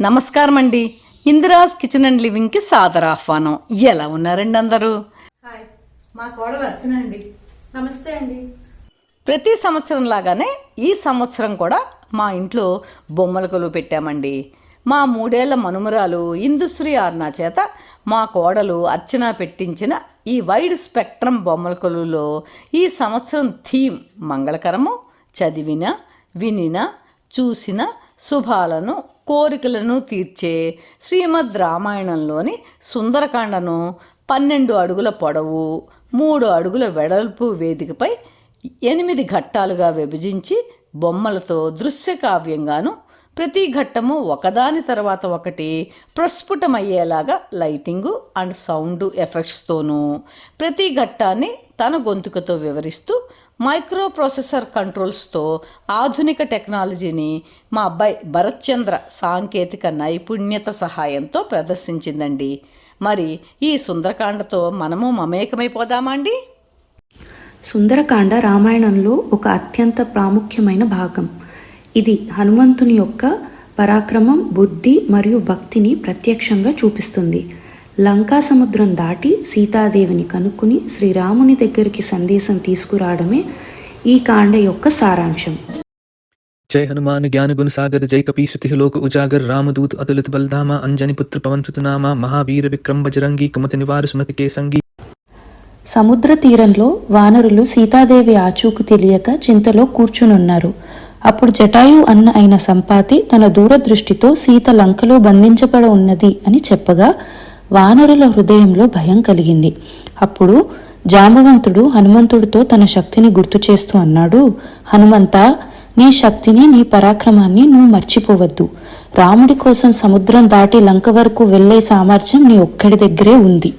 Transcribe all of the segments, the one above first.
నమస్కారం అండి. Indira's kitchen and లివింగ్కి సాదర ఆహ్వానం. ఎలా ఉన్నారండి అందరూ? హాయ్, మా కోడలు అర్చనండి. నమస్తే అండి. ప్రతి సంవత్సరం లాగానే ఈ సంవత్సరం కూడా మా ఇంట్లో బొమ్మల కొలువు పెట్టామండి. మా 3 ఏళ్ల మనుమరాలు ఇందుశ్రీ ఆర్నా చేత మా కోడలు అర్చన పెట్టించిన ఈ వైడ్ స్పెక్ట్రమ్ బొమ్మల కొలువులో ఈ సంవత్సరం థీమ్ మంగళకరము, చదివిన, వినిన, చూసిన శుభాలను, కోరికలను తీర్చే శ్రీమద్ రామాయణంలోని సుందరకాండను 12 అడుగుల పొడవు, 3 అడుగుల వెడల్పు వేదికపై 8 ఘట్టాలుగా విభజించి బొమ్మలతో దృశ్యకావ్యంగాను, ప్రతి ఘట్టము ఒకదాని తర్వాత ఒకటి ప్రస్ఫుటమయ్యేలాగా లైటింగు అండ్ సౌండ్ ఎఫెక్ట్స్తోనూ, ప్రతి ఘట్టాన్ని తన గొంతుకతో వివరిస్తూ మైక్రో ప్రాసెసర్ కంట్రోల్స్తో ఆధునిక టెక్నాలజీని మా అబ్బాయి భరత్ చంద్ర సాంకేతిక నైపుణ్యత సహాయంతో ప్రదర్శించిందండి. మరి ఈ సుందరకాండతో మనము మమేకమైపోదామా అండి? సుందరకాండ రామాయణంలో ఒక అత్యంత ప్రాముఖ్యమైన భాగం. ఇది హనుమంతుని యొక్క పరాక్రమం, బుద్ధి మరియు భక్తిని ప్రత్యక్షంగా చూపిస్తుంది. లంకా సముద్రం దాటి సీతాదేవిని కనుక్కుని శ్రీరాముని దగ్గరికి సందేశం తీసుకురావడమే ఈ కాండ యొక్క సారాంశం. जय हनुमान ज्ञान गुण सागर जय कपीसति लोक उजागर रामदूत अतुलित बलधामा अंजनी पुत्र पवन सुत नामा महावीर विक्रम बजरंगी कुमति निवार सुमति के संगी. సముద్ర తీరంలో వానరులు సీతాదేవి ఆచూకు తెలియక చింతలో కూర్చునున్నారు. అప్పుడు జటాయు అన్న అయిన సంపాతి తన దూరదృష్టితో సీత లంకలో బంధించబడి ఉన్నది అని చెప్పగా వానరుల హృదయంలో భయం కలిగింది. అప్పుడు జాంబవంతుడు హనుమంతుడితో తన శక్తిని గుర్తు చేస్తూ అన్నాడు, హనుమంత, నీ శక్తిని, నీ పరాక్రమాన్ని నువ్వు మర్చిపోవద్దు. రాముడి కోసం సముద్రం దాటి లంక వరకు వెళ్లే సామర్థ్యం నీ ఒక్కడి దగ్గరే ఉంది.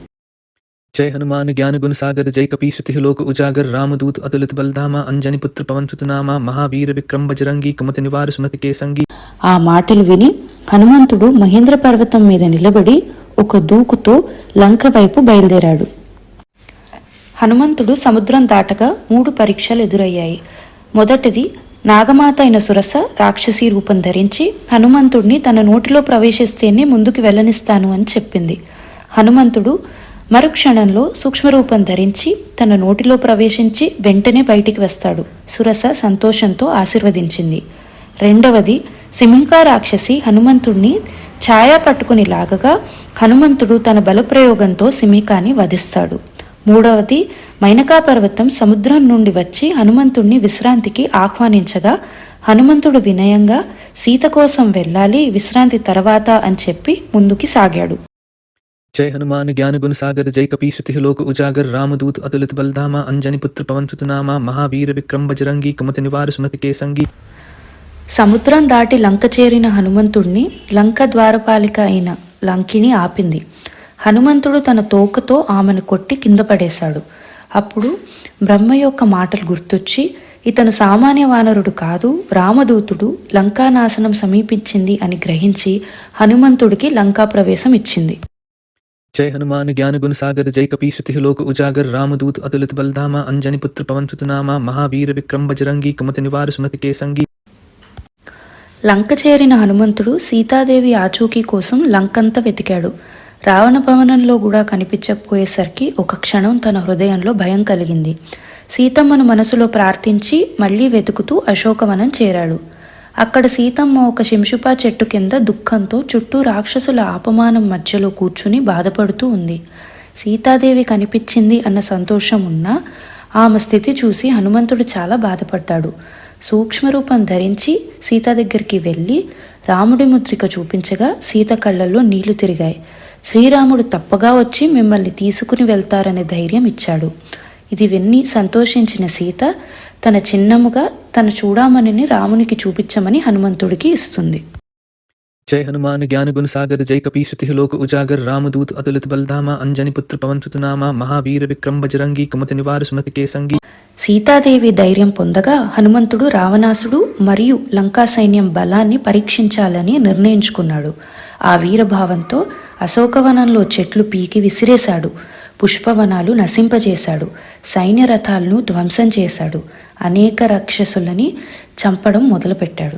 जय हनुमान ज्ञान गुण सागर जय कपीसति लोक उजागर रामदूत अतुलित बलधामा अंजनी पुत्र पवन सुत नामा महावीर विक्रम बजरंगी कुमति निवार सुमति के संगी. ఆ మాటలు విని హనుమంతుడు మహేంద్ర పర్వతం మీద నిలబడి ఒక దూకుతో లంక వైపు బయలుదేరాడు. హనుమంతుడు సముద్రం దాటగా 3 పరీక్షలు ఎదురయ్యాయి. మొదటిది, నాగమాత అయిన సురస రాక్షసీ రూపం ధరించి హనుమంతుడిని తన నోటిలో ప్రవేశిస్తేనే ముందుకు వెళ్ళనిస్తాను అని చెప్పింది. హనుమంతుడు మరుక్షణంలో సూక్ష్మరూపం ధరించి తన నోటిలో ప్రవేశించి వెంటనే బయటికి వస్తాడు. సురస సంతోషంతో ఆశీర్వదించింది. రెండవది, సిమింకా రాక్షసి హనుమంతుడిని ఛాయా పట్టుకుని లాగగా హనుమంతుడు తన బలప్రయోగంతో సిమికాని వధిస్తాడు. మూడవది, మైనకా పర్వతం సముద్రం నుండి వచ్చి హనుమంతుడిని విశ్రాంతికి ఆహ్వానించగా హనుమంతుడు వినయంగా సీత కోసం వెళ్ళాలి, విశ్రాంతి తర్వాత అని చెప్పి ముందుకి సాగాడు. जय हनुमान ज्ञान गुण सागर जय कपीसति लोक उजागर रामदूत अतुलित बलधामा अंजनी पुत्र पवन सुत नामा महावीर विक्रम बजरंगी कुमति निवार सुमति के संगी. సముద్రం దాటి లంక చేరిన హనుమంతుడిని లంక ద్వారపాలిక అయిన లంకిని ఆపింది. హనుమంతుడు తన తోకతో ఆమెను కొట్టి కింద పడేశాడు. అప్పుడు బ్రహ్మ యొక్క మాటలు గుర్తొచ్చి, ఇతను సామాన్య వానరుడు కాదు, రామదూతుడు, లంకానాశనం సమీపించింది అని గ్రహించి హనుమంతుడికి లంకా ప్రవేశం ఇచ్చింది. जय हनुमान ज्ञान गुण सागर जय कपीसति लोक उजागर रामदूत अतुलित बलधामा अंजनी पुत्र पवन सुत नामा महावीर विक्रम बजरंगी कुमति निवार सुमति के संगी. లంక చేరిన హనుమంతుడు సీతాదేవి ఆచూకీ కోసం లంకంతా వెతికాడు. రావణ భవనంలో కూడా కనిపించకపోయేసరికి ఒక క్షణం తన హృదయంలో భయం కలిగింది. సీతమ్మను మనసులో ప్రార్థించి మళ్లీ వెతుకుతూ అశోకవనం చేరాడు. అక్కడ సీతమ్మ ఒక శింషుపా చెట్టు కింద దుఃఖంతో చుట్టూ రాక్షసుల ఆపమానం మధ్యలో కూర్చుని బాధపడుతూ ఉంది. సీతాదేవి కనిపించింది అన్న సంతోషం ఉన్నా ఆమె స్థితి చూసి హనుమంతుడు చాలా బాధపడ్డాడు. సూక్ష్మరూపం ధరించి సీత దగ్గరికి వెళ్ళి రాముడి ముద్రిక చూపించగా సీత కళ్ళల్లో నీళ్లు తిరిగాయి. శ్రీరాముడు తప్పగా వచ్చి మిమ్మల్ని తీసుకుని వెళ్తారనే ధైర్యం ఇచ్చాడు. ఇది విన్ని సంతోషించిన సీత తన చిన్నముగా తన చూడామణిని రామునికి చూపించమని హనుమంతుడికి ఇస్తుంది. जय हनुमान ज्ञान गुण सागर जय कपीसति लोक उजागर रामदूत अतुलित बलधामा अंजनी पुत्र पवन सुत नामा महावीर विक्रम बजरंगी कुमति निवार सुमति के संगी. సీతాదేవి ధైర్యం పొందగా హనుమంతుడు రావణాసుడు మరియు లంకా సైన్యం బలాన్ని పరీక్షించాలని నిర్ణయించుకున్నాడు. ఆ వీరభావంతో అశోకవనంలో చెట్లు పీకి విసిరేశాడు. పుష్పవనాలు నశింపజేశాడు. సైన్య రథాలను ధ్వంసం చేశాడు. అనేక రాక్షసులని చంపడం మొదలుపెట్టాడు.